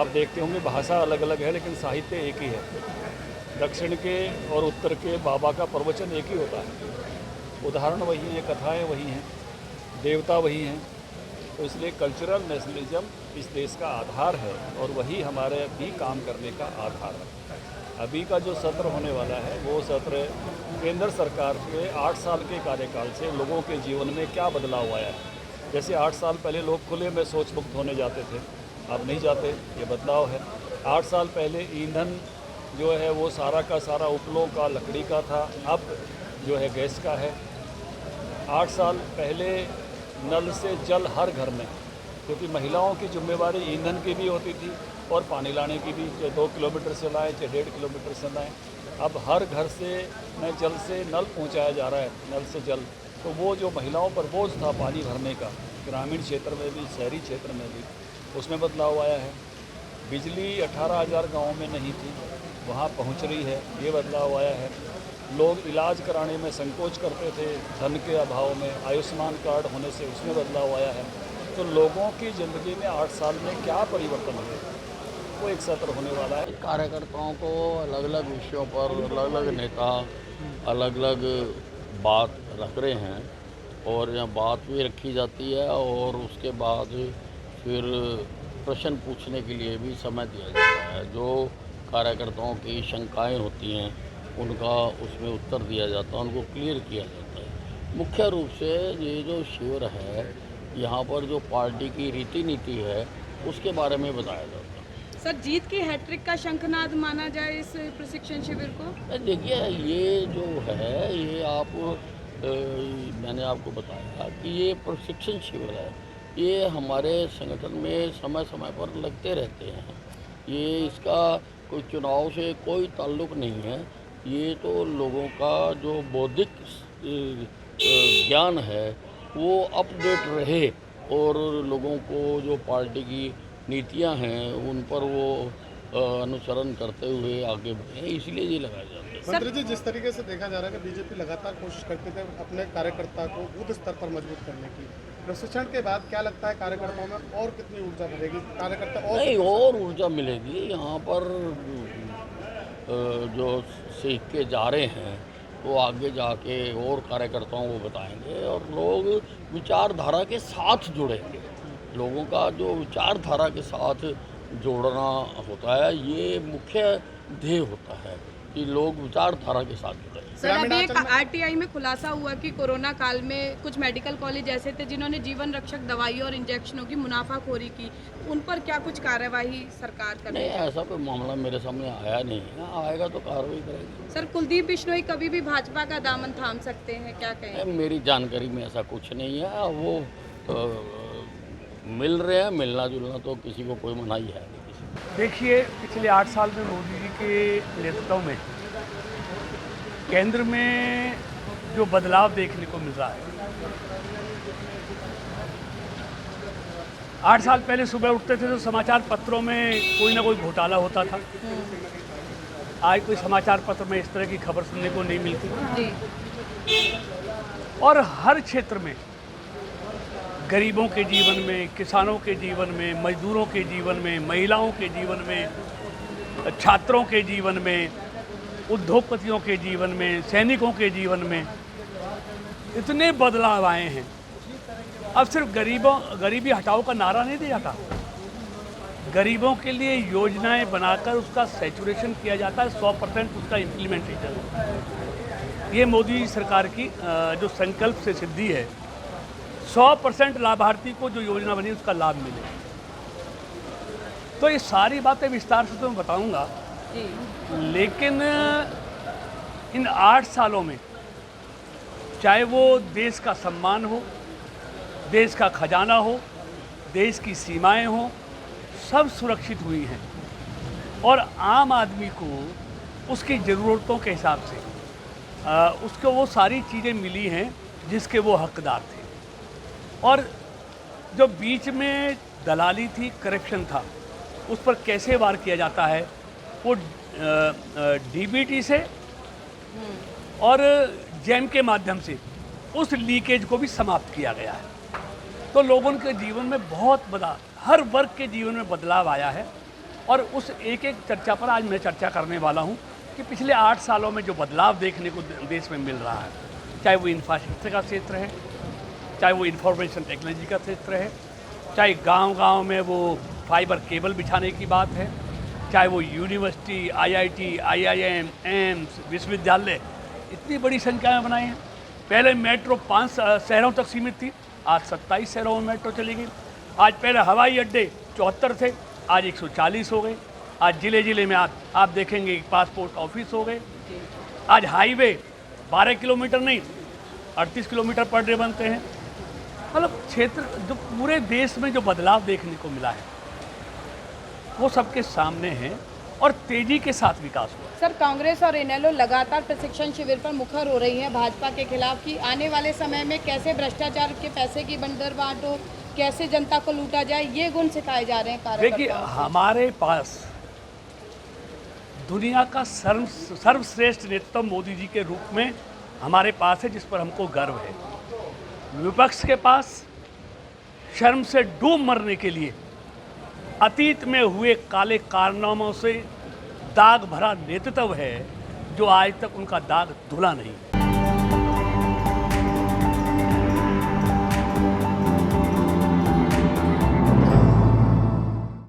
आप देखते होंगे भाषा अलग अलग है लेकिन साहित्य एक ही है। दक्षिण के और उत्तर के बाबा का प्रवचन एक ही होता है, उदाहरण वही हैं, कथाएं वही हैं, देवता वही हैं। तो इसलिए कल्चरल नेशनलिज्म इस देश का आधार है और वही हमारे भी काम करने का आधार है। अभी का जो सत्र होने वाला है वो सत्र केंद्र सरकार के 8 साल के कार्यकाल से लोगों के जीवन में क्या बदलाव आया है। जैसे 8 साल पहले लोग खुले में शौच मुक्त होने जाते थे, अब नहीं जाते, ये बदलाव है। 8 साल पहले ईंधन जो है वो सारा का सारा उपलों का, लकड़ी का था, अब जो है गैस का है। 8 साल पहले नल से जल हर घर में, क्योंकि महिलाओं की जिम्मेवारी ईंधन की भी होती थी और पानी लाने की भी, चाहे 2 किलोमीटर से लाएँ चाहे 1.5 किलोमीटर से लाएँ। अब हर घर से न जल से नल पहुंचाया जा रहा है, नल से जल। तो वो जो महिलाओं पर बोझ था पानी भरने का, ग्रामीण क्षेत्र में भी शहरी क्षेत्र में भी, उसमें बदलाव आया है। बिजली 18,000 गाँव में नहीं थी, वहाँ पहुँच रही है, ये बदलाव आया है। लोग इलाज कराने में संकोच करते थे धन के अभाव में, आयुष्मान कार्ड होने से उसमें बदलाव आया है। तो लोगों की ज़िंदगी में 8 साल में क्या परिवर्तन हुए, वो एक सत्र होने वाला है। कार्यकर्ताओं को अलग अलग विषयों पर अलग अलग नेता अलग अलग बात रख रहे हैं और यहाँ बात भी रखी जाती है और उसके बाद फिर प्रश्न पूछने के लिए भी समय दिया जाता है। जो कार्यकर्ताओं की शंकाएं होती हैं उनका उसमें उत्तर दिया जाता है, उनको क्लियर किया जाता है। मुख्य रूप से ये जो शिविर है, यहाँ पर जो पार्टी की रीति नीति है उसके बारे में बताया जाता है। सर, जीत की हैट्रिक का शंखनाद माना जाए इस प्रशिक्षण शिविर को? देखिए, ये जो है ये मैंने आपको बताया कि ये प्रशिक्षण शिविर है, ये हमारे संगठन में समय समय पर लगते रहते हैं। ये इसका कोई चुनाव से कोई ताल्लुक़ नहीं है। ये तो लोगों का जो बौद्धिक ज्ञान है वो अपडेट रहे और लोगों को जो पार्टी की नीतियां हैं उन पर वो अनुसरण करते हुए आगे बढ़े, इसलिए ये लगाया जाता है। मंत्री जी, जिस तरीके से देखा जा रहा है कि बीजेपी लगातार कोशिश करते थे अपने कार्यकर्ता को बूथ स्तर पर मजबूत करने की, प्रशिक्षण के बाद क्या लगता है कार्यकर्ताओं में और कितनी ऊर्जा भरेगी? कार्यकर्ता और ऊर्जा मिलेगी। यहाँ पर जो सीख के जा रहे हैं वो आगे जाके और कार्यकर्ताओं को बताएंगे और लोग विचारधारा के साथ जुड़ेंगे। लोगों का जो विचारधारा के साथ जोड़ना होता है, ये मुख्य ध्येय होता है कि लोग विचारधारा के साथ जुड़े। सर, अभी एक आरटीआई में खुलासा हुआ कि कोरोना काल में कुछ मेडिकल कॉलेज ऐसे थे जिन्होंने जीवन रक्षक दवाइयों और इंजेक्शनों की मुनाफाखोरी की, उन पर क्या कुछ कार्यवाही सरकार कर रही है? नहीं, ऐसा कोई मामला मेरे सामने आया नहीं है, आएगा तो कार्रवाई करेगी। सर, कुलदीप बिश्नोई कभी भी भाजपा का दामन थाम सकते हैं, क्या कहें? मेरी जानकारी में ऐसा कुछ नहीं है। वो मिल रहे हैं, मिलना जुलना तो किसी को कोई मनाही है नहीं किसी को। देखिए, पिछले 8 साल में मोदी जी के नेतृत्व में केंद्र में जो बदलाव देखने को मिल रहा है, 8 साल पहले सुबह उठते थे तो समाचार पत्रों में कोई ना कोई घोटाला होता था। आज कोई समाचार पत्र में इस तरह की खबर सुनने को नहीं मिलती और हर क्षेत्र में गरीबों के जीवन में, किसानों के जीवन में, मजदूरों के जीवन में, महिलाओं के जीवन में, छात्रों के जीवन में, उद्योगपतियों के जीवन में, सैनिकों के जीवन में इतने बदलाव आए हैं। अब सिर्फ गरीबी हटाओ का नारा नहीं दिया जाता, गरीबों के लिए योजनाएं बनाकर उसका सैचुरेशन किया जाता है, 100% उसका इम्प्लीमेंटेशन। ये मोदी सरकार की जो संकल्प से सिद्धि है, 100% लाभार्थी को जो योजना बनी उसका लाभ मिले। तो ये सारी बातें विस्तार से तो मैं बताऊंगा, लेकिन इन 8 सालों में चाहे वो देश का सम्मान हो, देश का खजाना हो, देश की सीमाएं हो, सब सुरक्षित हुई हैं और आम आदमी को उसकी ज़रूरतों के हिसाब से उसको वो सारी चीज़ें मिली हैं जिसके वो हकदार थे। और जो बीच में दलाली थी, करप्शन था, उस पर कैसे वार किया जाता है, वो डीबीटी से और जैम के माध्यम से उस लीकेज को भी समाप्त किया गया है। तो लोगों के जीवन में बहुत बड़ा, हर वर्ग के जीवन में बदलाव आया है और उस एक एक चर्चा पर आज मैं चर्चा करने वाला हूँ कि पिछले 8 सालों में जो बदलाव देखने को देश में मिल रहा है, चाहे वो इंफ्रास्ट्रक्चर का क्षेत्र है, चाहे वो इंफॉर्मेशन टेक्नोलॉजी का क्षेत्र है, चाहे गांव-गांव में वो फाइबर केबल बिछाने की बात है, चाहे वो यूनिवर्सिटी, आईआईटी, आईआईएम, एम्स, विश्वविद्यालय इतनी बड़ी संख्या में बनाए हैं। पहले मेट्रो 5 शहरों तक सीमित थी, आज 27 शहरों में मेट्रो चली गई। आज पहले हवाई अड्डे 74 थे, आज 140 हो गए। आज ज़िले ज़िले में आप देखेंगे पासपोर्ट ऑफिस हो गए। आज हाईवे 12 किलोमीटर नहीं 38 किलोमीटर पर डे बनते हैं। मतलब क्षेत्र जो पूरे देश में जो बदलाव देखने को मिला है वो सबके सामने है और तेजी के साथ विकास हुआ। सर, कांग्रेस और इनेलो लगातार प्रशिक्षण शिविर पर मुखर हो रही है भाजपा के खिलाफ कि आने वाले समय में कैसे भ्रष्टाचार के पैसे की बंदरबाट हो, कैसे जनता को लूटा जाए, ये गुण सिखाए जा रहे हैं कार्यकर्ताओं देखिए, को। हमारे पास दुनिया का सर्वश्रेष्ठ नेतृत्व मोदी जी के रूप में हमारे पास है, जिस पर हमको गर्व है। विपक्ष के पास शर्म से डूब मरने के लिए अतीत में हुए काले कारनामों से दाग भरा नेतृत्व है, जो आज तक उनका दाग धुला नहीं।